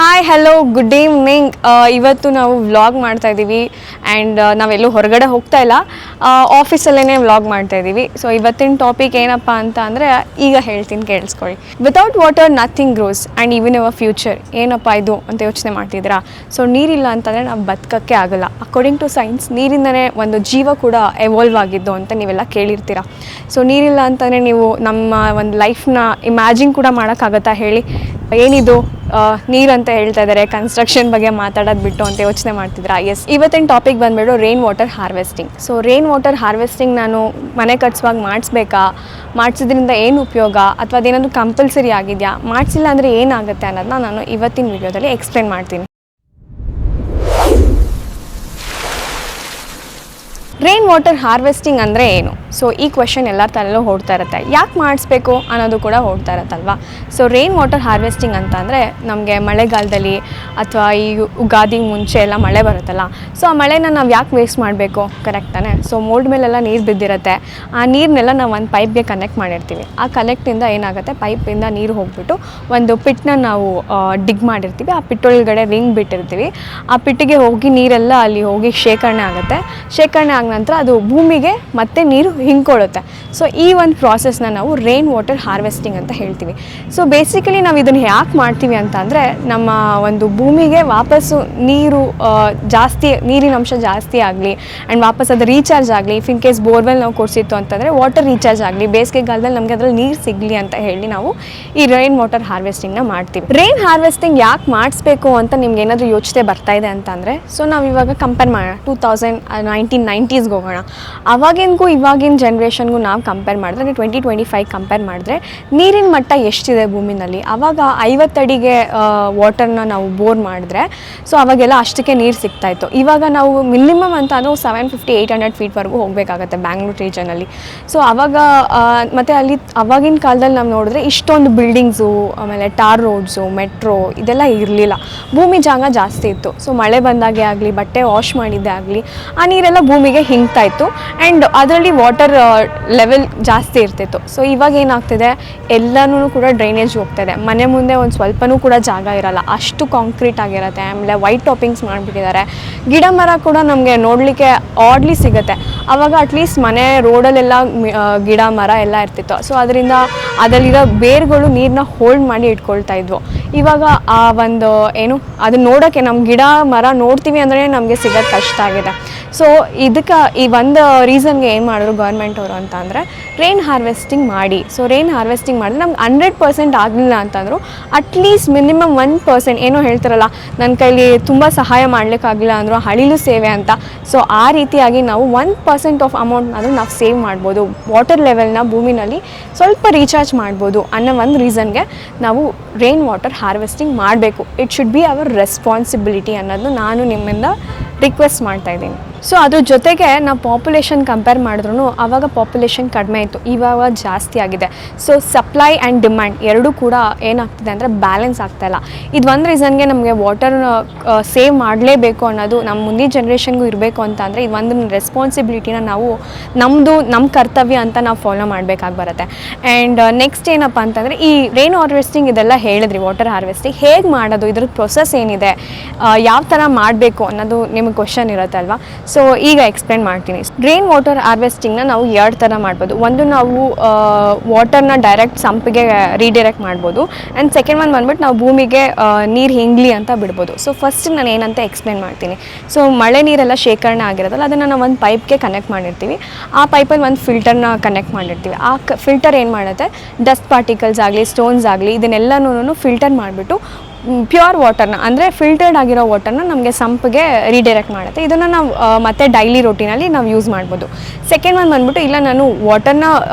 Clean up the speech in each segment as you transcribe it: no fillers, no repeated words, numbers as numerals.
Hi hello good evening. ಇವತ್ತು ನಾವು vlog ಮಾಡ್ತಾ ಇದ್ದೀವಿ ಆ್ಯಂಡ್ ನಾವೆಲ್ಲೂ ಹೊರಗಡೆ ಹೋಗ್ತಾ ಇಲ್ಲ, ಆಫೀಸಲ್ಲೇ ವ್ಲಾಗ್ ಮಾಡ್ತಾ ಇದ್ದೀವಿ. ಸೊ ಇವತ್ತಿನ ಟಾಪಿಕ್ ಏನಪ್ಪ ಅಂತ ಅಂದರೆ ಈಗ ಹೇಳ್ತೀನಿ, ಕೇಳಿಸ್ಕೊಳ್ಳಿ. Without water nothing grows and even your future. ಏನಪ್ಪ ಇದು ಅಂತ ಯೋಚನೆ ಮಾಡ್ತಿದ್ದೀರಾ? ಸೊ ನೀರಿಲ್ಲ ಅಂತಂದರೆ ನಾವು ಬದುಕೋಕ್ಕೆ ಆಗಲ್ಲ. ಅಕಾರ್ಡಿಂಗ್ ಟು ಸೈನ್ಸ್ ನೀರಿಂದನೇ ಒಂದು ಜೀವ ಕೂಡ ಎವಾಲ್ವ್ ಆಗಿದ್ದು ಅಂತ ನೀವೆಲ್ಲ ಕೇಳಿರ್ತೀರ. ಸೊ ನೀರಿಲ್ಲ ಅಂತಂದರೆ ನೀವು ನಮ್ಮ ಒಂದು ಲೈಫ್ನ ಇಮ್ಯಾಜಿನ್ ಕೂಡ ಮಾಡೋಕ್ಕಾಗತ್ತಾ ಹೇಳಿ? ಏನಿದು ನೀರು ಅಂತ ಹೇಳ್ತಾ ಇದ್ದಾರೆ, ಕನ್ಸ್ಟ್ರಕ್ಷನ್ ಬಗ್ಗೆ ಮಾತಾಡೋದು ಬಿಟ್ಟು ಅಂತ ಯೋಚನೆ ಮಾಡ್ತಿದ್ರಾ? ಎಸ್, ಇವತ್ತಿನ ಟಾಪಿಕ್ ಬಂದುಬಿಟ್ಟು rain water harvesting. So rain water harvesting ನಾನು ಮನೆ ಕಟ್ಸುವಾಗ ಮಾಡಿಸ್ಬೇಕಾ, ಮಾಡಿಸೋದ್ರಿಂದ ಏನು ಉಪಯೋಗ, ಅಥವಾ ಅದೇನಾದರೂ ಕಂಪಲ್ಸರಿ ಆಗಿದೆಯಾ, ಮಾಡಿಸಿಲ್ಲ ಅಂದರೆ ಏನಾಗುತ್ತೆ ಅನ್ನೋದನ್ನ ನಾನು ಇವತ್ತಿನ ವಿಡಿಯೋದಲ್ಲಿ ಎಕ್ಸ್ಪ್ಲೇನ್ ಮಾಡ್ತೀನಿ. ರೈನ್ ವಾಟರ್ ಹಾರ್ವೆಸ್ಟಿಂಗ್ ಅಂದರೆ ಏನು? ಸೊ ಈ ಕ್ವೆಶನ್ ಎಲ್ಲರ ತಲೆಯಲ್ಲೂ ಓಡ್ತಾ ಇರುತ್ತೆ. ಯಾಕೆ ಮಾಡಿಸ್ಬೇಕು ಅನ್ನೋದು ಕೂಡ ಓಡ್ತಾ ಇರುತ್ತಲ್ವ. ಸೊ ರೈನ್ ವಾಟರ್ ಹಾರ್ವೆಸ್ಟಿಂಗ್ ಅಂತ ಅಂದರೆ ನಮಗೆ ಮಳೆಗಾಲದಲ್ಲಿ ಅಥವಾ ಈ ಉಗಾದಿ ಮುಂಚೆ ಎಲ್ಲ ಮಳೆ ಬರುತ್ತಲ್ಲ, ಸೊ ಆ ಮಳೆನ ನಾವು ಯಾಕೆ ವೇಸ್ಟ್ ಮಾಡಬೇಕು? ಕರೆಕ್ಟ್ ತಾನೆ? ಸೊ ಮೋಲ್ಡ್ ಮೇಲೆಲ್ಲ ನೀರು ಬಿದ್ದಿರುತ್ತೆ, ಆ ನೀರನ್ನೆಲ್ಲ ನಾವು ಒಂದು ಪೈಪ್ಗೆ ಕನೆಕ್ಟ್ ಮಾಡಿರ್ತೀವಿ. ಆ ಕನೆಕ್ಟಿಂದ ಏನಾಗುತ್ತೆ, ಪೈಪಿಂದ ನೀರು ಹೋಗಿಬಿಟ್ಟು ಒಂದು ಪಿಟ್ನ ನಾವು ಡಿಗ್ ಮಾಡಿರ್ತೀವಿ. ಆ ಪಿಟ್ಟೊಳಗಡೆ ರಿಂಗ್ ಬಿಟ್ಟಿರ್ತೀವಿ. ಆ ಪಿಟ್ಟಿಗೆ ಹೋಗಿ ನೀರೆಲ್ಲ ಅಲ್ಲಿ ಹೋಗಿ ಶೇಖರಣೆ ಆಗುತ್ತೆ. ಶೇಖರಣೆ ಆದ ನಂತರ ಅದು ಭೂಮಿಗೆ ಮತ್ತೆ ನೀರು ಹಿಂಕೊಳ್ಳುತ್ತೆ. ಸೊ ಈ ಒಂದು ಪ್ರಾಸೆಸ್ನ ನಾವು ರೈನ್ ವಾಟರ್ ಹಾರ್ವೆಸ್ಟಿಂಗ್ ಅಂತ ಹೇಳ್ತೀವಿ. ಸೊ ಬೇಸಿಕಲಿ ನಾವು ಇದನ್ನು ಯಾಕೆ ಮಾಡ್ತೀವಿ ಅಂತ ಅಂದರೆ, ನಮ್ಮ ಒಂದು ಭೂಮಿಗೆ ವಾಪಸ್ಸು ನೀರು ನೀರಿನ ಅಂಶ ಜಾಸ್ತಿ ಆಗಲಿ ಆ್ಯಂಡ್ ವಾಪಸ್ ಅದು ರೀಚಾರ್ಜ್ ಆಗಲಿ. ಇಫ್ ಇನ್ ಕೇಸ್ ಬೋರ್ವೆಲ್ ನಾವು ಕೊಡಿಸಿತ್ತು ಅಂತಂದರೆ ವಾಟರ್ ರೀಚಾರ್ಜ್ ಆಗಲಿ, ಬೇಸಿಗೆಗಾಲದಲ್ಲಿ ನಮಗೆ ಅದರಲ್ಲಿ ನೀರು ಸಿಗಲಿ ಅಂತ ಹೇಳಿ ನಾವು ಈ ರೈನ್ ವಾಟರ್ ಹಾರ್ವೆಸ್ಟಿಂಗ್ನ ಮಾಡ್ತೀವಿ. ರೈನ್ ಹಾರ್ವೆಸ್ಟಿಂಗ್ ಯಾಕೆ ಮಾಡಿಸ್ಬೇಕು ಅಂತ ನಿಮ್ಗೆ ಏನಾದರೂ ಯೋಚನೆ ಬರ್ತಾ ಇದೆ ಅಂತ ಅಂದರೆ, ಸೊ ನಾವು ಇವಾಗ ಕಂಪೇರ್ ಮಾಡೋಣ 1990s ಹೋಗೋಣ. ಅವಾಗಿಗೂ ಇವಾಗಿನ ಜನ್ರೇಷನ್ಗೂ ನಾವು ಕಂಪೇರ್ ಮಾಡಿದ್ರೆ, 2025 ಕಂಪೇರ್ ಮಾಡಿದ್ರೆ ನೀರಿನ ಮಟ್ಟ ಎಷ್ಟಿದೆ ಭೂಮಿನಲ್ಲಿ. ಆವಾಗ 50 ಅಡಿಗೆ ವಾಟರ್ನ ನಾವು ಬೋರ್ ಮಾಡಿದ್ರೆ ಸೊ ಅವಾಗೆಲ್ಲ ಅಷ್ಟಕ್ಕೆ ನೀರು ಸಿಗ್ತಾಯಿತ್ತು. ಇವಾಗ ನಾವು ಮಿನಿಮಮ್ ಅಂತ ಅಂದರೆ 750-800 ಫೀಟ್ವರೆಗೂ ಹೋಗಬೇಕಾಗತ್ತೆ ಬ್ಯಾಂಗ್ಳೂರು ರೀಜನಲ್ಲಿ. ಸೊ ಆವಾಗ ಮತ್ತು ಅಲ್ಲಿ ಅವಾಗಿನ ಕಾಲದಲ್ಲಿ ನಾವು ನೋಡಿದ್ರೆ ಇಷ್ಟೊಂದು ಬಿಲ್ಡಿಂಗ್ಸು, ಆಮೇಲೆ ಟಾರ್ ರೋಡ್ಸು, ಮೆಟ್ರೋ ಇದೆಲ್ಲ ಇರಲಿಲ್ಲ. ಭೂಮಿ ಜಾಗ ಜಾಸ್ತಿ ಇತ್ತು. ಸೊ ಮಳೆ ಬಂದಾಗೆ ಆಗಲಿ, ಬಟ್ಟೆ ವಾಶ್ ಮಾಡಿದ್ದೇ ಆಗಲಿ, ಆ ನೀರೆಲ್ಲ ಭೂಮಿಗೆ ಹಿಂಗ್ತಾ ಇತ್ತು ಆ್ಯಂಡ್ ಅದರಲ್ಲಿ ವಾಟರ್ ಲೆವೆಲ್ ಜಾಸ್ತಿ ಇರ್ತಿತ್ತು. ಸೊ ಇವಾಗ ಏನಾಗ್ತಿದೆ, ಎಲ್ಲನೂ ಕೂಡ ಡ್ರೈನೇಜ್ ಹೋಗ್ತಾಯಿದೆ. ಮನೆ ಮುಂದೆ ಒಂದು ಸ್ವಲ್ಪನೂ ಕೂಡ ಜಾಗ ಇರಲ್ಲ, ಅಷ್ಟು ಕಾಂಕ್ರೀಟ್ ಆಗಿರುತ್ತೆ. ಆಮೇಲೆ ವೈಟ್ ಟಾಪಿಂಗ್ಸ್ ಮಾಡಿಬಿಟ್ಟಿದ್ದಾರೆ. ಗಿಡ ಮರ ಕೂಡ ನಮಗೆ ನೋಡಲಿಕ್ಕೆ ಆಡ್ಲಿ ಸಿಗುತ್ತೆ. ಆವಾಗ ಅಟ್ಲೀಸ್ಟ್ ಮನೆ ರೋಡಲ್ಲೆಲ್ಲ ಗಿಡ ಮರ ಎಲ್ಲ ಇರ್ತಿತ್ತು. ಸೊ ಅದರಿಂದ ಅದರಲ್ಲಿರೋ ಬೇರುಗಳು ನೀರನ್ನ ಹೋಲ್ಡ್ ಮಾಡಿ ಇಟ್ಕೊಳ್ತಾ ಇದ್ವು. ಇವಾಗ ಆ ಒಂದು ಅದನ್ನ ನೋಡೋಕ್ಕೆ ನಮ್ಮ ಗಿಡ ಮರ ನೋಡ್ತೀವಿ ಅಂದರೆ ನಮಗೆ ಸಿಗೋದು ಕಷ್ಟ ಆಗಿದೆ. ಸೊ ಇದಕ್ಕೆ ಈ ಒಂದು ರೀಸನ್ಗೆ ಏನು ಮಾಡಿದ್ರು ಗೌರ್ಮೆಂಟ್ ಅವರು ಅಂತ ಅಂದರೆ, ರೈನ್ ಹಾರ್ವೆಸ್ಟಿಂಗ್ ಮಾಡಿ. ಸೊ ರೈನ್ ಹಾರ್ವೆಸ್ಟಿಂಗ್ ಮಾಡಿದ್ರೆ ನಮ್ಗೆ 100% ಆಗಲಿಲ್ಲ ಅಂತಂದರು ಅಟ್ಲೀಸ್ಟ್ ಮಿನಿಮಮ್ 1%, ಏನೋ ಹೇಳ್ತಾರಲ್ಲ, ನನ್ನ ಕೈಲಿ ತುಂಬ ಸಹಾಯ ಮಾಡಲಿಕ್ಕಾಗಿಲ್ಲ ಅಂದರು ಹಳಿಲು ಸೇವೆ ಅಂತ. ಸೊ ಆ ರೀತಿಯಾಗಿ ನಾವು 1% ಆಫ್ ಅಮೌಂಟ್ನಾದರೂ ನಾವು ಸೇವ್ ಮಾಡ್ಬೋದು, ವಾಟರ್ ಲೆವೆಲ್ನ ಭೂಮಿನಲ್ಲಿ ಸ್ವಲ್ಪ ರೀಚಾರ್ಜ್ ಮಾಡ್ಬೋದು ಅನ್ನೋ ಒಂದು ರೀಸನ್ಗೆ ನಾವು ರೈನ್ ವಾಟರ್ ಹಾರ್ವೆಸ್ಟಿಂಗ್ ಮಾಡಬೇಕು. It should be our responsibility ಅನ್ನೋದು ನಾನು ನಿಮ್ಮಿಂದ ರಿಕ್ವೆಸ್ಟ್ ಮಾಡ್ತಾ ಇದ್ದೀನಿ. ಸೊ ಅದ್ರ ಜೊತೆಗೆ ನಾವು ಪಾಪ್ಯುಲೇಷನ್ ಕಂಪೇರ್ ಮಾಡಿದ್ರೂ ಆವಾಗ ಪಾಪ್ಯುಲೇಷನ್ ಕಡಿಮೆ ಇತ್ತು, ಇವಾಗ ಜಾಸ್ತಿ ಆಗಿದೆ. ಸೊ ಸಪ್ಲೈ ಆ್ಯಂಡ್ ಡಿಮ್ಯಾಂಡ್ ಎರಡೂ ಕೂಡ ಏನಾಗ್ತಿದೆ ಅಂದರೆ ಬ್ಯಾಲೆನ್ಸ್ ಆಗ್ತಾಯಿಲ್ಲ. ಇದು ಒಂದು ರೀಸನ್ಗೆ ನಮಗೆ ವಾಟರ್ನ ಸೇವ್ ಮಾಡಲೇಬೇಕು ಅನ್ನೋದು ನಮ್ಮ ಮುಂದಿನ ಜನ್ರೇಷನ್ಗೂ ಇರಬೇಕು ಅಂತ ಅಂದರೆ, ಇದು ಒಂದು ರೆಸ್ಪಾನ್ಸಿಬಿಲಿಟಿನ ನಾವು ನಮ್ಮ ಕರ್ತವ್ಯ ಅಂತ ನಾವು ಫಾಲೋ ಮಾಡಬೇಕಾಗಿ ಬರುತ್ತೆ. ಆ್ಯಂಡ್ ನೆಕ್ಸ್ಟ್ ಏನಪ್ಪ ಅಂತಂದರೆ, ಈ ರೈನ್ ಹಾರ್ವೆಸ್ಟಿಂಗ್ ಇದೆಲ್ಲ ಹೇಳಿದ್ರಿ, ವಾಟರ್ ಹಾರ್ವೆಸ್ಟಿಂಗ್ ಹೇಗೆ ಮಾಡೋದು, ಇದ್ರದ್ದು ಪ್ರೊಸೆಸ್ ಏನಿದೆ, ಯಾವ ಥರ ಮಾಡಬೇಕು ಅನ್ನೋದು ನಿಮಗೆ ಕ್ವಶನ್ ಇರುತ್ತೆ ಅಲ್ವಾ. ಸೊ ಈಗ ಎಕ್ಸ್ಪ್ಲೇನ್ ಮಾಡ್ತೀನಿ. ರೈನ್ ವಾಟರ್ ಹಾರ್ವೆಸ್ಟಿಂಗ್ನ ನಾವು 2 ಥರ ಮಾಡ್ಬೋದು. ಒಂದು, ನಾವು ವಾಟರ್ನ ಡೈರೆಕ್ಟ್ ಸಂಪಿಗೆ ರೀಡೈರೆಕ್ಟ್ ಮಾಡ್ಬೋದು. ಆ್ಯಂಡ್ ಸೆಕೆಂಡ್ ಒನ್ ಬಂದ್ಬಿಟ್ಟು ನಾವು ಭೂಮಿಗೆ ನೀರು ಹಿಂಗ್ಲಿ ಅಂತ ಬಿಡ್ಬೋದು. ಸೊ ಫಸ್ಟ್ ನಾನು ಏನಂತ ಎಕ್ಸ್ಪ್ಲೇನ್ ಮಾಡ್ತೀನಿ. ಸೊ ಮಳೆ ನೀರೆಲ್ಲ ಶೇಖರಣೆ ಆಗಿರೋದಲ್ಲ, ಅದನ್ನು ನಾವು ಒಂದು ಪೈಪ್ಗೆ ಕನೆಕ್ಟ್ ಮಾಡಿರ್ತೀವಿ. ಆ ಪೈಪಲ್ಲಿ ಒಂದು ಫಿಲ್ಟರ್ನ ಕನೆಕ್ಟ್ ಮಾಡಿರ್ತೀವಿ. ಆ ಫಿಲ್ಟರ್ ಏನು ಮಾಡುತ್ತೆ, ಡಸ್ಟ್ ಪಾರ್ಟಿಕಲ್ಸ್ ಆಗಲಿ, ಸ್ಟೋನ್ಸ್ ಆಗಲಿ, ಇದನ್ನೆಲ್ಲನೂ ಫಿಲ್ಟರ್ ಮಾಡಿಬಿಟ್ಟು ಪ್ಯೂರ್ ವಾಟರ್ನ ಅಂದರೆ ಫಿಲ್ಟರ್ಡ್ ಆಗಿರೋ ವಾಟರ್ನ ನಮಗೆ ಸಂಪಿಗೆ ರೀಡೈರೆಕ್ಟ್ ಮಾಡುತ್ತೆ. ಇದನ್ನು ನಾವು ಮತ್ತೆ ಡೈಲಿ ರೊಟೀನಲ್ಲಿ ನಾವು ಯೂಸ್ ಮಾಡ್ಬೋದು. ಸೆಕೆಂಡ್ ಒನ್ ಬಂದ್ಬಿಟ್ಟು, ಇಲ್ಲ ನಾನು ವಾಟರ್ನ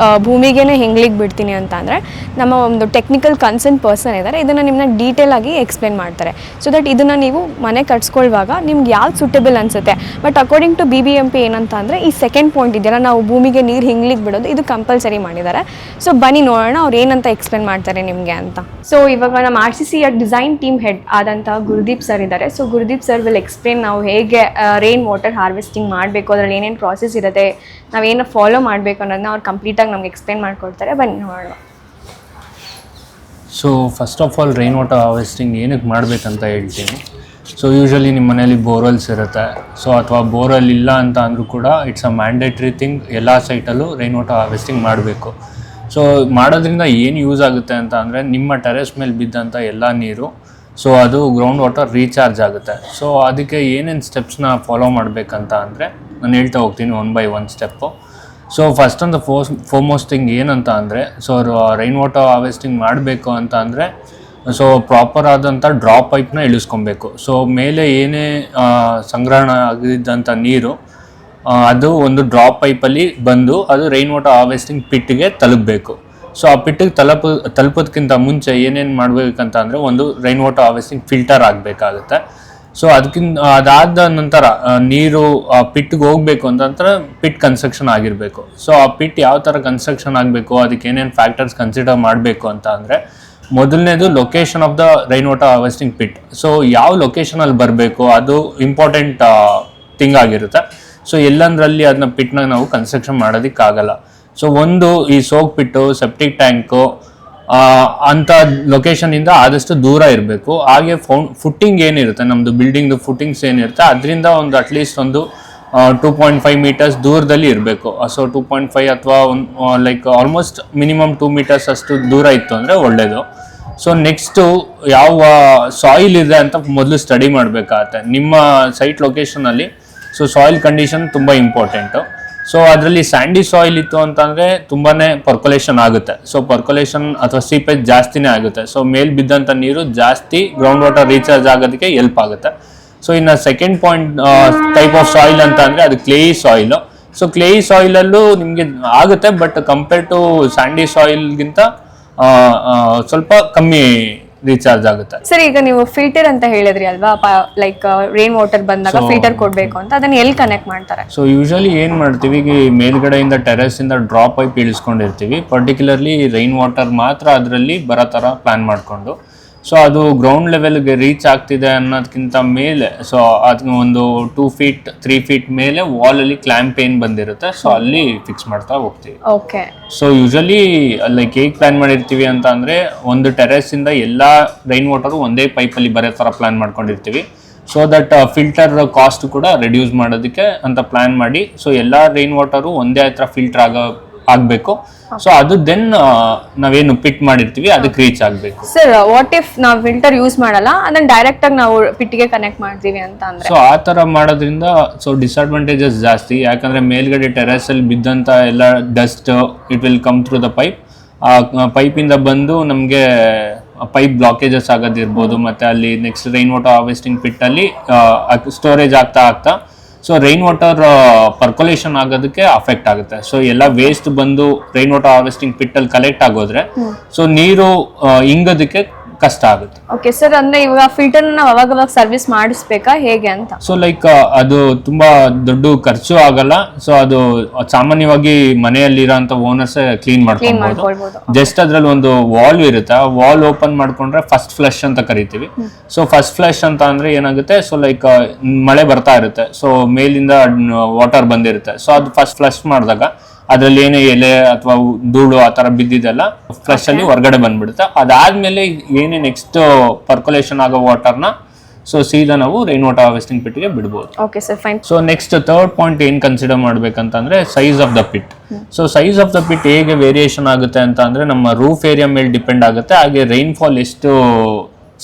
ಭೂಮಿಗೇ ಹೆಂಗ್ಲಿಗೆ ಬಿಡ್ತೀನಿ ಅಂತ ಅಂದರೆ, ನಮ್ಮ ಒಂದು ಟೆಕ್ನಿಕಲ್ ಕನ್ಸರ್ನ್ ಪರ್ಸನ್ ಇದ್ದಾರೆ, ಇದನ್ನು ನಿಮ್ಮನ್ನ ಡೀಟೇಲಾಗಿ ಎಕ್ಸ್ಪ್ಲೇನ್ ಮಾಡ್ತಾರೆ. ಸೊ ದಟ್ ಇದನ್ನು ನೀವು ಮನೆ ಕಟ್ಸ್ಕೊಳ್ಳುವಾಗ ನಿಮ್ಗೆ ಯಾವ್ದು ಸೂಟೇಬಲ್ ಅನಿಸುತ್ತೆ. ಬಟ್ ಅಕಾರ್ಡಿಂಗ್ ಟು BBMP ಏನಂತ ಅಂದರೆ, ಈ ಸೆಕೆಂಡ್ ಪಾಯಿಂಟ್ ಇದೆಯಲ್ಲ, ನಾವು ಭೂಮಿಗೆ ನೀರು ಹಿಂಗ್ಲಿಗೆ ಬಿಡೋದು, ಇದು ಕಂಪಲ್ಸರಿ ಮಾಡಿದ್ದಾರೆ. ಸೊ ಬನ್ನಿ ನೋಡೋಣ ಅವ್ರು ಏನಂತ ಎಕ್ಸ್ಪ್ಲೇನ್ ಮಾಡ್ತಾರೆ ನಿಮಗೆ ಅಂತ. ಸೊ ಇವಾಗ ನಮ್ಮ RCCಯ ಡಿಸೈನ್ ಟೀಮ್ ಹೆಡ್ ಆದಂಥ ಗುರುದೀಪ್ ಸರ್ ಇದ್ದಾರೆ. So Gurudeep sir will explain ನಾವು ಹೇಗೆ ರೈನ್ ವಾಟರ್ ಹಾರ್ವೆಸ್ಟಿಂಗ್ ಮಾಡಬೇಕು, ಅದರಲ್ಲಿ ಏನೇನು ಪ್ರಾಸೆಸ್ ಇರುತ್ತೆ, ನಾವೇನು ಫಾಲೋ ಮಾಡಬೇಕು ಅನ್ನೋದನ್ನ ಅವ್ರು ಕಂಪ್ಲೀಟಾಗಿ ನಮ್ಗೆ ಎಕ್ಸ್ಪ್ಲೇನ್ ಮಾಡ್ಕೊಡ್ತಾರೆ. ಬನ್ನಿ ನೋಡೋಣ. So first of all rain water harvesting ಏನಕ್ಕೆ ಮಾಡಬೇಕಂತ ಹೇಳ್ತೀನಿ. ಸೊ ಯೂಶ್ವಲಿ ನಿಮ್ಮ ಮನೇಲಿ ಬೋರ್ವೆಲ್ಸ್ ಇರುತ್ತೆ, ಸೊ ಅಥವಾ ಬೋರ್ವೆಲ್ ಇಲ್ಲ ಅಂತ ಅಂದರೂ ಕೂಡ ಇಟ್ಸ್ ಅ ಮ್ಯಾಂಡೇಟ್ರಿ ಥಿಂಗ್, ಎಲ್ಲ ಸೈಟಲ್ಲೂ ರೈನ್ ವಾಟರ್ ಹಾರ್ವೆಸ್ಟಿಂಗ್ ಮಾಡಬೇಕು. ಸೊ ಮಾಡೋದ್ರಿಂದ ಏನು ಯೂಸ್ ಆಗುತ್ತೆ ಅಂತ ಅಂದರೆ ನಿಮ್ಮ ಟೆರೆಸ್ ಮೇಲೆ ಬಿದ್ದಂಥ ಎಲ್ಲ ನೀರು ಸೊ ಅದು ಗ್ರೌಂಡ್ ವಾಟರ್ ರೀಚಾರ್ಜ್ ಆಗುತ್ತೆ. ಸೊ ಅದಕ್ಕೆ ಏನೇನು ಸ್ಟೆಪ್ಸ್ನ ಫಾಲೋ ಮಾಡಬೇಕಂತ ಅಂದರೆ ನಾನು ಹೇಳ್ತಾ ಹೋಗ್ತೀನಿ one by one step. So first on the foremost thing ಏನಂತ ಅಂದರೆ, ಸೊ ರೈನ್ ವಾಟರ್ ಹಾರ್ವೆಸ್ಟಿಂಗ್ ಮಾಡಬೇಕು ಅಂತ ಅಂದರೆ ಸೊ ಪ್ರಾಪರ್ ಆದಂಥ ಡ್ರಾಪ್ ಪೈಪ್ನ ಇಳಿಸ್ಕೊಬೇಕು. ಸೊ ಮೇಲೆ ಏನೇ ಸಂಗ್ರಹಣ ಆಗಿದ್ದಂಥ ನೀರು ಅದು ಒಂದು ಡ್ರಾಪ್ ಪೈಪಲ್ಲಿ ಬಂದು ಅದು ರೈನ್ ವಾಟರ್ ಹಾರ್ವೆಸ್ಟಿಂಗ್ ಪಿಟ್ಟಿಗೆ ತಲುಪಬೇಕು. ಸೊ ಆ ಪಿಟ್ಟಿಗೆ ತಲುಪೋದಕ್ಕಿಂತ ಮುಂಚೆ ಏನೇನು ಮಾಡಬೇಕಂತ ಅಂದರೆ ಒಂದು ರೈನ್ ವಾಟರ್ ಹಾರ್ವೆಸ್ಟಿಂಗ್ ಫಿಲ್ಟರ್ ಆಗಬೇಕಾಗುತ್ತೆ. ಸೊ ಅದಾದ ನಂತರ ನೀರು ಆ ಪಿಟ್ಗೆ ಹೋಗಬೇಕು ಅಂತಂದ್ರೆ ಪಿಟ್ ಕನ್ಸ್ಟ್ರಕ್ಷನ್ ಆಗಿರಬೇಕು. ಸೊ ಆ ಪಿಟ್ ಯಾವ ಥರ ಕನ್ಸ್ಟ್ರಕ್ಷನ್ ಆಗಬೇಕು, ಅದಕ್ಕೆ ಏನೇನು ಫ್ಯಾಕ್ಟರ್ಸ್ ಕನ್ಸಿಡರ್ ಮಾಡಬೇಕು ಅಂತ ಅಂದರೆ, ಮೊದಲನೇದು location of the rain water harvesting pit. So ಯಾವ ಲೊಕೇಶನಲ್ಲಿ ಬರಬೇಕು ಅದು ಇಂಪಾರ್ಟೆಂಟ್ ಥಿಂಗ್ ಆಗಿರುತ್ತೆ. ಸೊ ಎಲ್ಲಂದ್ರಲ್ಲಿ ಅದನ್ನ ಪಿಟ್ನ ನಾವು ಕನ್ಸ್ಟ್ರಕ್ಷನ್ ಮಾಡೋದಕ್ಕಾಗಲ್ಲ. ಸೊ ಒಂದು ಈ ಸೋಕ್ ಪಿಟ್ಟು, ಸೆಪ್ಟಿಕ್ ಟ್ಯಾಂಕು ಅಂಥ ಲೊಕೇಶನಿಂದ ಆದಷ್ಟು ದೂರ ಇರಬೇಕು. ಹಾಗೆ ಫುಟ್ಟಿಂಗ್ ಏನಿರುತ್ತೆ, ನಮ್ಮದು ಬಿಲ್ಡಿಂಗ್ದು ಫುಟ್ಟಿಂಗ್ಸ್ ಏನಿರುತ್ತೆ ಅದರಿಂದ ಒಂದು ಅಟ್ಲೀಸ್ಟ್ ಒಂದು 2.5 ಮೀಟರ್ಸ್ ದೂರದಲ್ಲಿ ಇರಬೇಕು. ಸೊ 2.5 ಅಥವಾ ಲೈಕ್ ಆಲ್ಮೋಸ್ಟ್ ಮಿನಿಮಮ್ 2 ಮೀಟರ್ಸ್ ಅಷ್ಟು ದೂರ ಇತ್ತು ಅಂದರೆ ಒಳ್ಳೆಯದು. ಸೊ ನೆಕ್ಸ್ಟು ಯಾವ ಸಾಯಿಲ್ ಇದೆ ಅಂತ ಮೊದಲು ಸ್ಟಡಿ ಮಾಡಬೇಕಾಗತ್ತೆ ನಿಮ್ಮ ಸೈಟ್ ಲೊಕೇಶನಲ್ಲಿ. ಸೊ ಸಾಯಿಲ್ ಕಂಡೀಷನ್ ತುಂಬ ಇಂಪಾರ್ಟೆಂಟು. ಸೊ ಅದರಲ್ಲಿ ಸ್ಯಾಂಡಿ ಸಾಯಿಲ್ ಇತ್ತು ಅಂತಂದರೆ ತುಂಬಾ ಪರ್ಕೊಲೇಷನ್ ಆಗುತ್ತೆ. ಸೊ ಪರ್ಕೊಲೇಷನ್ ಅಥವಾ ಸೀಪೇಜ್ ಜಾಸ್ತಿನೇ ಆಗುತ್ತೆ. ಸೊ ಮೇಲ್ ಬಿದ್ದಂಥ ನೀರು ಜಾಸ್ತಿ ಗ್ರೌಂಡ್ ವಾಟರ್ ರೀಚಾರ್ಜ್ ಆಗೋದಕ್ಕೆ ಹೆಲ್ಪ್ ಆಗುತ್ತೆ. ಸೊ ಇನ್ನು second point type of soil ಅಂತ ಅಂದರೆ ಅದು ಕ್ಲೇಯಿ ಸಾಯಿಲು. ಸೊ ಕ್ಲೇಯಿ ಸಾಯಿಲಲ್ಲೂ ನಿಮಗೆ ಆಗುತ್ತೆ, ಬಟ್ ಕಂಪೇರ್ ಟು ಸ್ಯಾಂಡಿ ಸಾಯಿಲ್ಗಿಂತ ಸ್ವಲ್ಪ ಕಮ್ಮಿ ರೀಚಾರ್ಜ್ ಆಗುತ್ತೆ. ಸರ್, ಈಗ ನೀವು ಫಿಲ್ಟರ್ ಅಂತ ಹೇಳಿದ್ರಿ ಅಲ್ವಾ, ಲೈಕ್ ರೈನ್ ವಾಟರ್ ಬಂದಾಗ ಫಿಲ್ಟರ್ ಕೊಡಬೇಕು ಅಂತ, ಅದನ್ನ ಎಲ್ಲಿ ಕನೆಕ್ಟ್ ಮಾಡ್ತಾರೆ? ಸೊ ಯೂಶಲಿ ಏನು ಮಾಡ್ತೀವಿ, ಮೇಲ್ಗಡೆಯಿಂದ ಟೆರೆಸ್ ಇಂದ ಡ್ರಾಪ್ ಪೈಪ್ ಇಳಿಸ್ಕೊಂಡಿರ್ತೀವಿ. ಪರ್ಟಿಕ್ಯುಲರ್ಲಿ ರೈನ್ ವಾಟರ್ ಮಾತ್ರ ಅದರಲ್ಲಿ ಬರೋ ಥರ ಪ್ಲಾನ್ ಮಾಡಿಕೊಂಡು, ಸೊ ಅದು ಗ್ರೌಂಡ್ ಲೆವೆಲ್ಗೆ ರೀಚ್ ಆಗ್ತಿದೆ ಅನ್ನೋದಕ್ಕಿಂತ ಮೇಲೆ, ಸೊ ಅದನ್ನ ಒಂದು 2 ಫೀಟ್ 3 ಫೀಟ್ ಮೇಲೆ ವಾಲಲ್ಲಿ ಕ್ಲ್ಯಾಂಪ್ ಏನ್ ಬಂದಿರುತ್ತೆ, ಸೊ ಅಲ್ಲಿ ಫಿಕ್ಸ್ ಮಾಡ್ತಾ ಹೋಗ್ತೀವಿ. ಓಕೆ. ಸೊ ಯೂಶಲಿ ಲೈಕ್ ಹೇಗೆ ಪ್ಲಾನ್ ಮಾಡಿರ್ತೀವಿ ಅಂತ ಅಂದರೆ, ಒಂದು ಟೆರೆಸಿಂದ ಎಲ್ಲ ರೈನ್ ವಾಟರು ಒಂದೇ ಪೈಪಲ್ಲಿ ಬರೋ ಥರ ಪ್ಲಾನ್ ಮಾಡ್ಕೊಂಡಿರ್ತೀವಿ. ಸೊ ದಟ್ ಫಿಲ್ಟರ್ ಕಾಸ್ಟ್ ಕೂಡ ರೆಡ್ಯೂಸ್ ಮಾಡೋದಕ್ಕೆ ಅಂತ ಪ್ಲಾನ್ ಮಾಡಿ, ಸೊ ಎಲ್ಲ ರೈನ್ ವಾಟರು ಒಂದೇ ಹತ್ರ ಫಿಲ್ಟರ್ ಆಗಬೇಕು. ಸೊ ಅದು ದೆನ್ ನಾವೇನು ಪಿಟ್ ಮಾಡಿರ್ತೀವಿ ಅದಕ್ಕೆ ರೀಚ್ ಆಗಬೇಕು. ಸರ್, ವಾಟ್ ಇಫ್ ನಾವು ಫಿಲ್ಟರ್ ಯೂಸ್ ಮಾಡಲ್ಲ, ಅದನ್ನ ಡೈರೆಕ್ಟ್ ಆಗಿ ನಾವು ಪಿಟ್ಟಿಗೆ ಕನೆಕ್ಟ್ ಮಾಡ್ತೀವಿ ಅಂತ ಅಂದ್ರೆ? ಸೊ ಆ ಥರ ಮಾಡೋದ್ರಿಂದ ಸೊ ಡಿಸ್ಅಡ್ವಾಂಟೇಜಸ್ ಜಾಸ್ತಿ. ಯಾಕಂದ್ರೆ ಮೇಲ್ಗಡೆ ಟೆರೆಸ್ ಅಲ್ಲಿ ಬಿದ್ದಂತ ಎಲ್ಲ dust it will come through the pipe. ಆ ಪೈಪಿಂದ ಬಂದು ನಮಗೆ ಪೈಪ್ ಬ್ಲಾಕೇಜಸ್ ಆಗೋದಿರ್ಬೋದು. ಮತ್ತೆ ಅಲ್ಲಿ next rain water harvesting pit ಅಲ್ಲಿ ಸ್ಟೋರೇಜ್ ಆಗ್ತಾ ಸೊ ರೈನ್ ವಾಟರ್ ಪರ್ಕೊಲೇಷನ್ ಆಗೋದಕ್ಕೆ ಅಫೆಕ್ಟ್ ಆಗುತ್ತೆ. ಸೊ ಎಲ್ಲ ವೇಸ್ಟ್ ಬಂದು ರೈನ್ ವಾಟರ್ ಹಾರ್ವೆಸ್ಟಿಂಗ್ ಪಿಟ್ ಅಲ್ಲಿ ಕಲೆಕ್ಟ್ ಆಗೋದ್ರೆ ಸೊ ನೀರು ಇಂಗೋದಕ್ಕೆ ಕಷ್ಟ ಆಗುತ್ತೆ. ಓಕೆ ಸರ್, ಅಂದ್ರೆ ಇವಾಗ ಫಿಲ್ಟರ್ ನಾವು ಅವಾಗ ಸರ್ವಿಸ್ ಮಾಡಿಸ್ಬೇಕಾ ಹೇಗೆ ಅಂತ? ಸೊ ಲೈಕ್ ಅದು ತುಂಬಾ ದೊಡ್ಡ ಖರ್ಚು ಆಗಲ್ಲ. ಸೊ ಅದು ಸಾಮಾನ್ಯವಾಗಿ ಮನೆಯಲ್ಲಿರೋಂಥ ಓನರ್ಸ್ ಕ್ಲೀನ್ ಮಾಡ್ಕೊಳ್ಬಹುದು. ಜಸ್ಟ್ ಅದ್ರಲ್ಲಿ ಒಂದು ವಾಲ್ ಇರುತ್ತೆ, ಆ ವಾಲ್ ಓಪನ್ ಮಾಡ್ಕೊಂಡ್ರೆ ಫಸ್ಟ್ ಫ್ಲಶ್ ಅಂತ ಕರಿತೀವಿ. ಸೊ ಫಸ್ಟ್ ಫ್ಲಶ್ ಅಂತ ಅಂದ್ರೆ ಏನಾಗುತ್ತೆ, ಸೊ ಲೈಕ್ ಮಳೆ ಬರ್ತಾ ಇರುತ್ತೆ, ಸೊ ಮೇಲಿಂದ ವಾಟರ್ ಬಂದಿರುತ್ತೆ. ಸೊ ಅದು ಫಸ್ಟ್ ಫ್ಲಶ್ ಮಾಡಿದಾಗ ಅದ್ರಲ್ಲಿ ಏನೇ ಎಲೆ ಅಥವಾ ಧೂಳು ಆ ತರ ಬಿದ್ದಿದೆಲ್ಲ ಫ್ಲಶ್ ಅಲ್ಲಿ ಹೊರಗಡೆ ಬಂದ್ಬಿಡುತ್ತೆ. ಅದಾದ್ಮೇಲೆ ಏನೇ ನೆಕ್ಸ್ಟ್ ಪರ್ಕೊಲೇಷನ್ ಆಗೋ ವಾಟರ್ನ ಸೊ ಸೀದಾ ನಾವು ರೈನ್ ವಾಟರ್ ಹಾರ್ವೆಸ್ಟಿಂಗ್ ಪಿಟ್ಗೆ ಬಿಡ್ಬೋದು. Okay sir, fine. So next third point ಏನ್ ಕನ್ಸಿಡರ್ ಮಾಡ್ಬೇಕಂತಂದ್ರೆ size of the pit. So size of the pit ಹೇಗೆ ವೇರಿಯೇಷನ್ ಆಗುತ್ತೆ ಅಂತ ಅಂದ್ರೆ ನಮ್ಮ ರೂಫ್ ಏರಿಯಾ ಮೇಲೆ ಡಿಪೆಂಡ್ ಆಗುತ್ತೆ. ಹಾಗೆ ರೈನ್ಫಾಲ್ ಎಷ್ಟು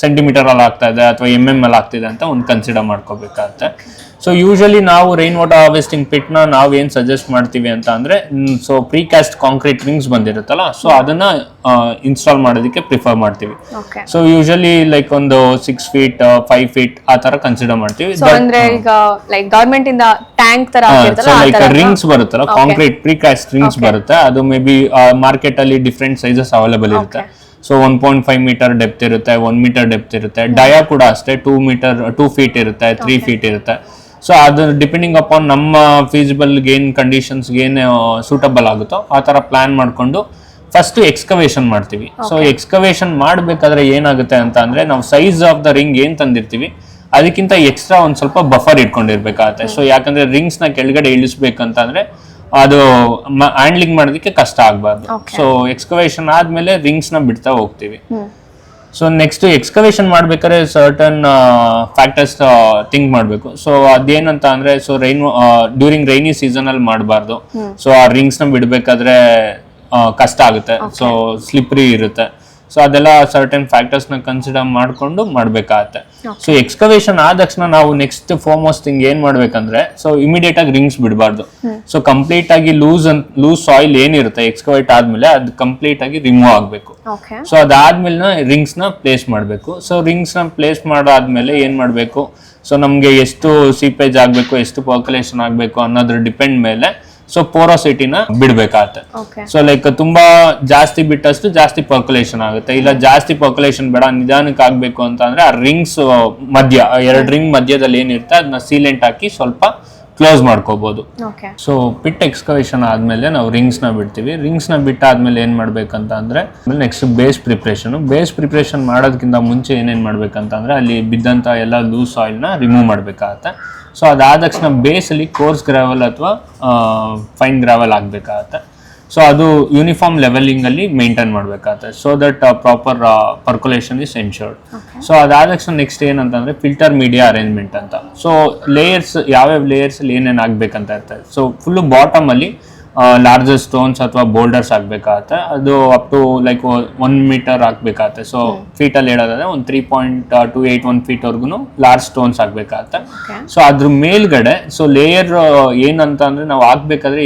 ಸೆಂಟಿಮೀಟರ್ ಅಲ್ಲಿ ಆಗ್ತಾ ಇದೆ ಅಥವಾ MM ಅಲ್ಲಿ ಆಗ್ತಿದೆ ಅಂತ ಒಂದು ಕನ್ಸಿಡರ್ ಮಾಡ್ಕೋಬೇಕಾಗುತ್ತೆ. ಸೊ ಯೂಶಲಿ ನಾವು ರೈನ್ ವಾಟರ್ ಹಾರ್ವೆಸ್ಟಿಂಗ್ ಪಿಟ್ನ ನಾವು ಏನು ಸಜೆಸ್ಟ್ ಮಾಡ್ತೀವಿ ಅಂತ ಅಂದರೆ, ಸೊ ಪ್ರೀಕಾಸ್ಟ್ ಕಾಂಕ್ರೀಟ್ ರಿಂಗ್ಸ್ ಬಂದಿರುತ್ತಲ್ಲ, ಸೊ ಅದನ್ನ ಇನ್ಸ್ಟಾಲ್ ಮಾಡೋದಕ್ಕೆ ಪ್ರಿಫರ್ ಮಾಡ್ತೀವಿ. ಸೊ ಯೂಶಲಿ ಲೈಕ್ ಒಂದು 6 ಫೀಟ್ 5 ಫೀಟ್ ಆ ಥರ ಕನ್ಸಿಡರ್ ಮಾಡ್ತೀವಿ. ಅಂದ್ರೆ ಈಗ ಲೈಕ್ ಗವರ್ಮೆಂಟ್ ಇಂದ ಟ್ಯಾಂಕ್ ತರ ಲೈಕ್ ರಿಂಗ್ಸ್ ಬರುತ್ತಲ್ಲ, ಕಾಂಕ್ರೀಟ್ ಪ್ರೀಕಾಸ್ಟ್ ರಿಂಗ್ಸ್ ಬರುತ್ತೆ. ಅದು ಮೇ ಬಿ ಮಾರ್ಕೆಟ್ ಅಲ್ಲಿ ಡಿಫ್ರೆಂಟ್ ಸೈಜಸ್ ಅವೈಲೇಬಲ್ ಇರುತ್ತೆ. ಸೊ 1.5 ಮೀಟರ್ ಡೆಪ್ತ್ ಇರುತ್ತೆ, 1 ಮೀಟರ್ ಡೆಪ್ತ್ ಇರುತ್ತೆ. ಡಯಾ ಕೂಡ ಅಷ್ಟೇ 2 ಫೀಟ್ ಇರುತ್ತೆ, 3 ಫೀಟ್ ಇರುತ್ತೆ. ಸೊ ಅದು ಡಿಪೆಂಡಿಂಗ್ ಅಪಾನ್ ನಮ್ಮ ಫೀಸಿಬಲ್ಗೆ ಏನು ಕಂಡೀಷನ್ಸ್ಗೆ ಏನು ಸೂಟಬಲ್ ಆಗುತ್ತೋ ಆ ಥರ ಪ್ಲಾನ್ ಮಾಡಿಕೊಂಡು ಫಸ್ಟ್ ಎಕ್ಸ್ಕವೇಷನ್ ಮಾಡ್ತೀವಿ. ಸೊ ಎಕ್ಸ್ಕವೇಷನ್ ಮಾಡಬೇಕಾದ್ರೆ ಏನಾಗುತ್ತೆ ಅಂತ ಅಂದರೆ, ನಾವು ಸೈಜ್ ಆಫ್ ದ ರಿಂಗ್ ಏನು ತಂದಿರ್ತೀವಿ ಅದಕ್ಕಿಂತ ಎಕ್ಸ್ಟ್ರಾ ಒಂದು ಸ್ವಲ್ಪ ಬಫರ್ ಇಟ್ಕೊಂಡಿರ್ಬೇಕಾಗತ್ತೆ. ಸೊ ಯಾಕಂದರೆ ರಿಂಗ್ಸ್ನ ಕೆಳಗಡೆ ಇಳಿಸ್ಬೇಕಂತಂದರೆ ಅದು ಹ್ಯಾಂಡ್ಲಿಂಗ್ ಮಾಡೋದಕ್ಕೆ ಕಷ್ಟ ಆಗಬಾರ್ದು. ಸೊ ಎಕ್ಸ್ಕವೇಷನ್ ಆದಮೇಲೆ ರಿಂಗ್ಸ್ನ ಬಿಡ್ತಾ ಹೋಗ್ತೀವಿ. ಸೊ ನೆಕ್ಸ್ಟ್ ಎಕ್ಸ್ಕವೇಷನ್ ಮಾಡ್ಬೇಕಾದ್ರೆ ಸರ್ಟನ್ ಫ್ಯಾಕ್ಟರ್ಸ್ ಥಿಂಕ್ ಮಾಡಬೇಕು. ಸೊ ಅದೇನಂತ ಅಂದ್ರೆ, ಸೊ ಡ್ಯೂರಿಂಗ್ ರೈನಿ ಸೀಸನ್ ಅಲ್ಲಿ ಮಾಡಬಾರ್ದು. ಸೊ ಆ ರಿಂಗ್ಸ್ ನ ಬಿಡ್ಬೇಕಾದ್ರೆ ಕಷ್ಟ ಆಗುತ್ತೆ, ಸೊ ಸ್ಲಿಪ್ರಿ ಇರುತ್ತೆ. ಸೊ ಅದೆಲ್ಲ ಸರ್ಟನ್ ಫ್ಯಾಕ್ಟರ್ಸ್ ನ ಕನ್ಸಿಡರ್ ಮಾಡ್ಕೊಂಡು ಮಾಡ್ಬೇಕಾಗತ್ತೆ. ಸೊ ಎಕ್ಸ್ಕವೇಷನ್ ಆದ ತಕ್ಷಣ ನಾವು ನೆಕ್ಸ್ಟ್ ಫಾರ್ಮೋಸ್ಟ್ ಥಿಂಗ್ ಏನ್ ಮಾಡ್ಬೇಕಂದ್ರೆ, ಸೊ ಇಮಿಡಿಯೇಟ್ ಆಗಿ ರಿಂಗ್ಸ್ ಬಿಡಬಾರ್ದು. ಸೊ ಕಂಪ್ಲೀಟ್ ಆಗಿ ಲೂಸ್ ಸಾಯಿಲ್ ಏನಿರುತ್ತೆ ಎಕ್ಸ್ಕವೇಟ್ ಆದ್ಮೇಲೆ ಅದು ಕಂಪ್ಲೀಟ್ ಆಗಿ ರಿಮೂವ್ ಆಗ್ಬೇಕು. ಸೊ ಅದಾದ್ಮೇಲೆ ರಿಂಗ್ಸ್ ನ ಪ್ಲೇಸ್ ಮಾಡ್ಬೇಕು. ಸೊ ರಿಂಗ್ಸ್ ನ ಪ್ಲೇಸ್ ಮಾಡಾದ್ಮೇಲೆ ಏನ್ ಮಾಡ್ಬೇಕು, ಸೊ ನಮ್ಗೆ ಎಷ್ಟು ಸೀಪೇಜ್ ಆಗ್ಬೇಕು, ಎಷ್ಟು ಪರ್ಕುಲೇಷನ್ ಆಗ್ಬೇಕು ಅನ್ನೋದ್ರ ಡಿಪೆಂಡ್ ಮೇಲೆ ಸೊ ಪೋರೋಸಿಟಿನ ಬಿಡ್ಬೇಕಾಗತ್ತೆ. ಸೊ ಲೈಕ್ ತುಂಬಾ ಜಾಸ್ತಿ ಬಿಟ್ಟಷ್ಟು ಜಾಸ್ತಿ ಪರ್ಕುಲೇಷನ್ ಆಗುತ್ತೆ. ಇಲ್ಲ ಜಾಸ್ತಿ ಪರ್ಕುಲೇಷನ್ ಬೇಡ, ನಿಧಾನಕ್ಕೆ ಆಗ್ಬೇಕು ಅಂತ ಅಂದ್ರೆ ಆ ರಿಂಗ್ಸ್ ಮಧ್ಯ 2 ರಿಂಗ್ ಮಧ್ಯದಲ್ಲಿ ಏನಿರುತ್ತೆ ಅದನ್ನ ಸೀಲೆಂಟ್ ಹಾಕಿ ಸ್ವಲ್ಪ ಕ್ಲೋಸ್ ಮಾಡ್ಕೋಬಹುದು. ಸೊ ಪಿಟ್ ಎಕ್ಸ್ಕವೇಷನ್ ಆದ್ಮೇಲೆ ನಾವು ರಿಂಗ್ಸ್ ನ ಬಿಡ್ತೀವಿ. ರಿಂಗ್ಸ್ ನ ಬಿಟ್ಟಾದ್ಮೇಲೆ ಏನ್ ಮಾಡ್ಬೇಕಂತ ಅಂದ್ರೆ ನೆಕ್ಸ್ಟ್ ಬೇಸ್ ಪ್ರಿಪ್ರೇಷನ್ ಮಾಡೋದಕ್ಕಿಂತ ಮುಂಚೆ ಏನೇನ್ ಮಾಡ್ಬೇಕಂತ ಅಂದ್ರೆ ಅಲ್ಲಿ ಬಿದ್ದಂತ ಎಲ್ಲ ಲೂಸ್ ಆಯಿಲ್ ನ ರಿಮೂವ್ ಮಾಡ್ಬೇಕಾಗತ್ತೆ. ಸೊ ಅದಾದ ತಕ್ಷಣ ಬೇಸಲ್ಲಿ ಕೋರ್ಸ್ ಗ್ರಾವೆಲ್ ಅಥವಾ ಫೈನ್ ಗ್ರಾವೆಲ್ ಆಗಬೇಕಾಗತ್ತೆ. ಸೊ ಅದು ಯೂನಿಫಾರ್ಮ್ ಲೆವೆಲಿಂಗ್ ಅಲ್ಲಿ ಮೇಂಟೈನ್ ಮಾಡಬೇಕಾಗತ್ತೆ, so that proper percolation is ensured. So ಅದಾದ ತಕ್ಷಣ ನೆಕ್ಸ್ಟ್ ಏನಂತಂದ್ರೆ ಫಿಲ್ಟರ್ ಮೀಡಿಯಾ ಅರೇಂಜ್ಮೆಂಟ್ ಅಂತ. ಸೊ ಲೇಯರ್ಸ್ ಯಾವ್ಯಾವ ಲೇಯರ್ಸ್ ಅಲ್ಲಿ ಏನೇನು ಆಗ್ಬೇಕಂತ ಇರ್ತದೆ. ಸೊ ಫುಲ್ ಬಾಟಮ್ ಅಲ್ಲಿ ಲಾರ್ಜರ್ ಸ್ಟೋನ್ಸ್ ಅಥವಾ ಬೋಲ್ಡರ್ಸ್ ಆಗ್ಬೇಕಾಗತ್ತೆ. ಅದು ಅಪ್ ಟು ಲೈಕ್ 1 ಮೀಟರ್ ಹಾಕ್ಬೇಕಾಗತ್ತೆ. ಸೊ ಫೀಟಲ್ಲಿ ಹೇಳೋದಾದ್ರೆ ಒಂದು 3.281 ಫೀಟ್ ವರ್ಗು ಲಾರ್ಜ್ ಸ್ಟೋನ್ಸ್ ಆಗ್ಬೇಕಾಗತ್ತೆ. ಸೊ ಅದ್ರ ಮೇಲ್ಗಡೆ ಸೊ ಲೇಯರ್ ಏನಂತ ಅಂದ್ರೆ ನಾವು ಹಾಕ್ಬೇಕಾದ್ರೆ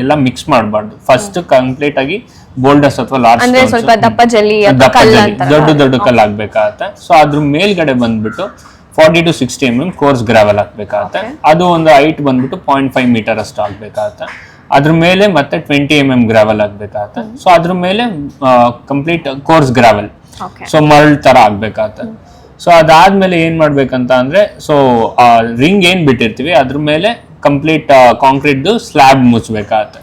ಎಲ್ಲ ಮಿಕ್ಸ್ ಮಾಡಬಾರ್ದು. ಫಸ್ಟ್ ಕಂಪ್ಲೀಟ್ ಆಗಿ ಬೋಲ್ಡರ್ಸ್ ಅಥವಾ ಲಾರ್ಜ್ ದೊಡ್ಡ ಕಲ್ಲು ಆಗ್ಬೇಕಾಗತ್ತೆ. ಸೊ ಅದ್ರ ಮೇಲ್ಗಡೆ ಬಂದ್ಬಿಟ್ಟು 40 to 60 mm ಕೋರ್ಸ್ ಗ್ರಾವೆಲ್ ಹಾಕ್ಬೇಕಾಗತ್ತೆ. ಅದು ಒಂದು ಹೈಟ್ ಬಂದ್ಬಿಟ್ಟು 0.5 ಮೀಟರ್ ಅಷ್ಟು ಆಗ್ಬೇಕಾಗತ್ತೆ. ಅದ್ರ ಮೇಲೆ ಮತ್ತೆ 20 mm ಗ್ರಾವೆಲ್ ಆಗ್ಬೇಕಾಗತ್ತೆ. ಸೊ ಅದ್ರ ಮೇಲೆ ಕಂಪ್ಲೀಟ್ ಕೋರ್ಸ್ ಗ್ರಾವೆಲ್, ಸೊ ಮರಳ್ ತರ ಆಗ್ಬೇಕಾಗತ್ತೆ. ಸೊ ಅದಾದ್ಮೇಲೆ ಏನ್ ಮಾಡ್ಬೇಕಂತ ಅಂದ್ರೆ, ಸೊ ರಿಂಗ್ ಏನ್ ಬಿಟ್ಟಿರ್ತೀವಿ ಅದ್ರ ಮೇಲೆ ಕಂಪ್ಲೀಟ್ ಕಾಂಕ್ರೀಟ್ ಸ್ಲ್ಯಾಬ್ ಮುಚ್ಚಬೇಕಾಗತ್ತೆ.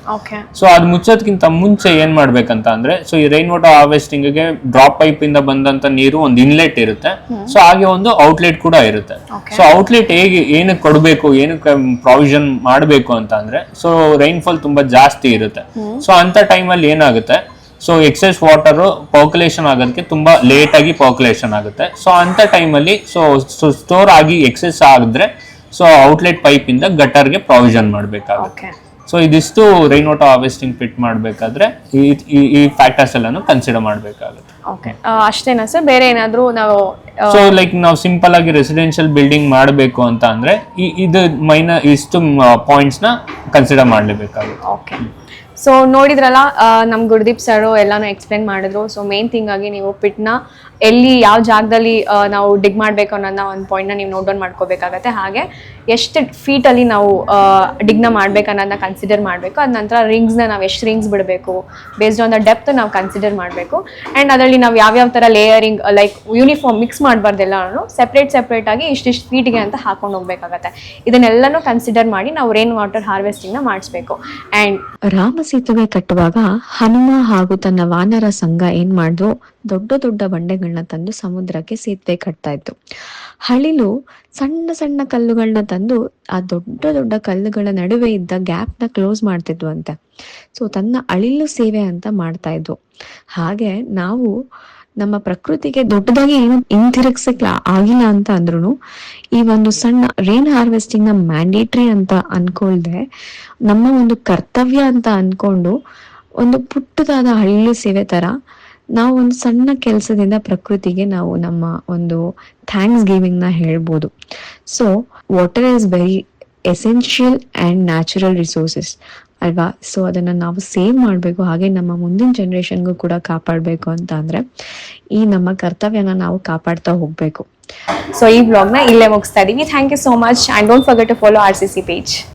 ಸೊ ಅದು ಮುಚ್ಚೋದಕ್ಕಿಂತ ಮುಂಚೆ ಏನ್ ಮಾಡ್ಬೇಕಂತ ಅಂದ್ರೆ, ಸೊ ಈ ರೈನ್ ವಾಟರ್ ಹಾರ್ವೆಸ್ಟಿಂಗ್ ಗೆ ಡ್ರಾಪ್ ಪೈಪ್ ಇಂದ ಬಂದಂತ ನೀರು ಒಂದು ಇನ್ಲೆಟ್ ಇರುತ್ತೆ. ಸೊ ಹಾಗೆ ಒಂದು ಔಟ್ಲೆಟ್ ಕೂಡ ಇರುತ್ತೆ. ಸೊ ಔಟ್ಲೆಟ್ ಏನಕ್ಕೆ ಕೊಡಬೇಕು, ಏನಕ್ಕೆ ಪ್ರಾವಿಷನ್ ಮಾಡಬೇಕು ಅಂತ ಅಂದ್ರೆ, ಸೊ ರೈನ್ಫಾಲ್ ತುಂಬಾ ಜಾಸ್ತಿ ಇರುತ್ತೆ. ಸೊ ಅಂತ ಟೈಮಲ್ಲಿ ಏನಾಗುತ್ತೆ, ಸೊ ಎಕ್ಸೆಸ್ ವಾಟರ್ ಪರ್ಕುಲೇಷನ್ ಆಗೋದಕ್ಕೆ ತುಂಬಾ ಲೇಟ್ ಆಗಿ ಪರ್ಕುಲೇಷನ್ ಆಗುತ್ತೆ. ಸೊ ಅಂತ ಟೈಮಲ್ಲಿ ಸೊ ಸ್ಟೋರ್ ಆಗಿ ಎಕ್ಸೆಸ್ ಆಗಿದ್ರೆ ಸೊ ಔಟ್ಲೆಟ್ ಪೈಪ್ ಇಂದ ಗಟರ್ಗೆ ಪ್ರಾವಿಷನ್ ಮಾಡಬೇಕಾಗುತ್ತೆ. ಸೊ ಇದಿಷ್ಟು ರೈನ್ ವಾಟರ್ ಹಾರ್ವೆಸ್ಟಿಂಗ್ ಫಿಟ್ ಮಾಡಬೇಕಾದ್ರೆ ಈ ಫ್ಯಾಕ್ಟರ್ಸ್ ಎಲ್ಲಾನು ಕನ್ಸಿಡರ್ ಮಾಡಬೇಕಾಗುತ್ತೆ. ಅಷ್ಟೇನಾ ಸರ್, ಬೇರೆ ಏನಾದರೂ ನಾವು ಸೊ ಲೈಕ್ ನಾವು ಸಿಂಪಲ್ ಆಗಿ ರೆಸಿಡೆನ್ಷಿಯಲ್ ಬಿಲ್ಡಿಂಗ್ ಮಾಡಬೇಕು ಅಂತ ಅಂದ್ರೆ ಇದು ಇಷ್ಟು ಪಾಯಿಂಟ್ಸ್ ನ ಕನ್ಸಿಡರ್ ಮಾಡಲೇಬೇಕಾಗುತ್ತೆ. ಓಕೆ. ಸೊ ನೋಡಿದ್ರಲ್ಲ, ನಮ್ಮ ಗುರುದೀಪ್ ಸರ್ ಎಲ್ಲಾನು ಎಕ್ಸ್ಪ್ಲೇನ್ ಮಾಡಿದ್ರು. ಸೊ ಮೇನ್ ಥಿಂಗ್ ಆಗಿ ನೀವು ಪಿಟ್ನ ಎಲ್ಲಿ ಯಾವ ಜಾಗದಲ್ಲಿ ನಾವು ಡಿಗ್ ಮಾಡಬೇಕು ಅನ್ನೋದನ್ನ ಒಂದು ಪಾಯಿಂಟ್ನ ನೀವು ನೋಟ್ ಡೌನ್ ಮಾಡ್ಕೋಬೇಕಾಗತ್ತೆ. ಹಾಗೆ ಎಷ್ಟು ಫೀಟಲ್ಲಿ ನಾವು ಡಿಗ್ನ ಮಾಡ್ಬೇಕು ಅನ್ನೋದನ್ನ ಕನ್ಸಿಡರ್ ಮಾಡಬೇಕು. ಅದ ನಂತರ ರಿಂಗ್ಸ್ನ ನಾವು ಎಷ್ಟು ರಿಂಗ್ಸ್ ಬಿಡಬೇಕು ಬೇಸ್ಡ್ ಆನ್ ದ ಡೆಪ್ತ್ ನಾವು ಕನ್ಸಿಡರ್ ಮಾಡಬೇಕು. ಆ್ಯಂಡ್ ಅದರಲ್ಲಿ ನಾವು ಯಾವ್ಯಾವ ಥರ ಲೇಯರಿಂಗ್ ಲೈಕ್ ಯೂನಿಫಾರ್ಮ್ ಮಿಕ್ಸ್ ಮಾಡಬಾರ್ದೆಲ್ಲನೂ ಸೆಪ್ರೇಟ್ ಆಗಿ ಇಷ್ಟಿಷ್ಟು ಫೀಟ್ಗೆ ಅಂತ ಹಾಕೊಂಡು ಹೋಗ್ಬೇಕಾಗತ್ತೆ. ಇದನ್ನೆಲ್ಲನೂ ಕನ್ಸಿಡರ್ ಮಾಡಿ ನಾವು ರೈನ್ ವಾಟರ್ ಹಾರ್ವೆಸ್ಟಿಂಗ್ನ ಮಾಡಿಸ್ಬೇಕು. ಆ್ಯಂಡ್ ರಾಮ ಸೇತುವೆ ಕಟ್ಟುವಾಗ ಹನುಮ ಹಾಗೂ ತನ್ನ ವಾನರ ಸಂಘ ಏನ್ ಮಾಡಿದ್ರು, ದೊಡ್ಡ ದೊಡ್ಡ ಬಂಡೆಗಳನ್ನ ತಂದು ಸಮುದ್ರಕ್ಕೆ ಸೇತುವೆ ಕಟ್ತಾ ಇತ್ತು. ಹಳಿಲು ಸಣ್ಣ ಸಣ್ಣ ಕಲ್ಲುಗಳನ್ನ ತಂದು ಆ ದೊಡ್ಡ ದೊಡ್ಡ ಕಲ್ಲುಗಳ ನಡುವೆ ಇದ್ದ ಗ್ಯಾಪ್ ನ ಕ್ಲೋಸ್ ಮಾಡ್ತಿದ್ವು ಅಂತೆ. ಸೊ ತನ್ನ ಅಳಿಲು ಸೇವೆ ಅಂತ ಮಾಡ್ತಾ ಇದ್ವು. ಹಾಗೆ ನಾವು ನಮ್ಮ ಪ್ರಕೃತಿಗೆ ದೊಡ್ಡದಾಗಿ ಏನು ಹಿಂತಿರುಗ್ಸಕ್ ಆಗಿಲ್ಲ ಅಂತ ಅಂದ್ರೂ ಈ ಒಂದು ಸಣ್ಣ ರೈನ್ ಹಾರ್ವೆಸ್ಟಿಂಗ್ ನ ಮ್ಯಾಂಡೇಟ್ರಿ ಅಂತ ಅನ್ಕೊಳ್ದೆ ನಮ್ಮ ಒಂದು ಕರ್ತವ್ಯ ಅಂತ ಅನ್ಕೊಂಡು ಒಂದು ಪುಟ್ಟದಾದ ಹಳ್ಳಿ ಸೇವೆ ತರ ನಾವು ಒಂದು ಸಣ್ಣ ಕೆಲಸದಿಂದ ಪ್ರಕೃತಿಗೆ ನಾವು ನಮ್ಮ ಒಂದು ಥ್ಯಾಂಕ್ಸ್ ಗಿವಿಂಗ್ ನ ಹೇಳ್ಬೋದು. So water is very essential and natural resources ಅಲ್ವಾ. ಸೊ ಅದನ್ನ ನಾವು ಸೇವ್ ಮಾಡಬೇಕು, ಹಾಗೆ ನಮ್ಮ ಮುಂದಿನ ಜನರೇಷನ್ಗೂ ಕೂಡ ಕಾಪಾಡಬೇಕು ಅಂತ ಅಂದ್ರೆ ಈ ನಮ್ಮ ಕರ್ತವ್ಯನ ನಾವು ಕಾಪಾಡ್ತಾ ಹೋಗ್ಬೇಕು. ಸೊ ಈ ಬ್ಲಾಗ್ನ ಇಲ್ಲೇ ಮುಗಿಸ್ತಾ ಇದೀವಿ. Thank you so much, and don't forget to follow RCC page.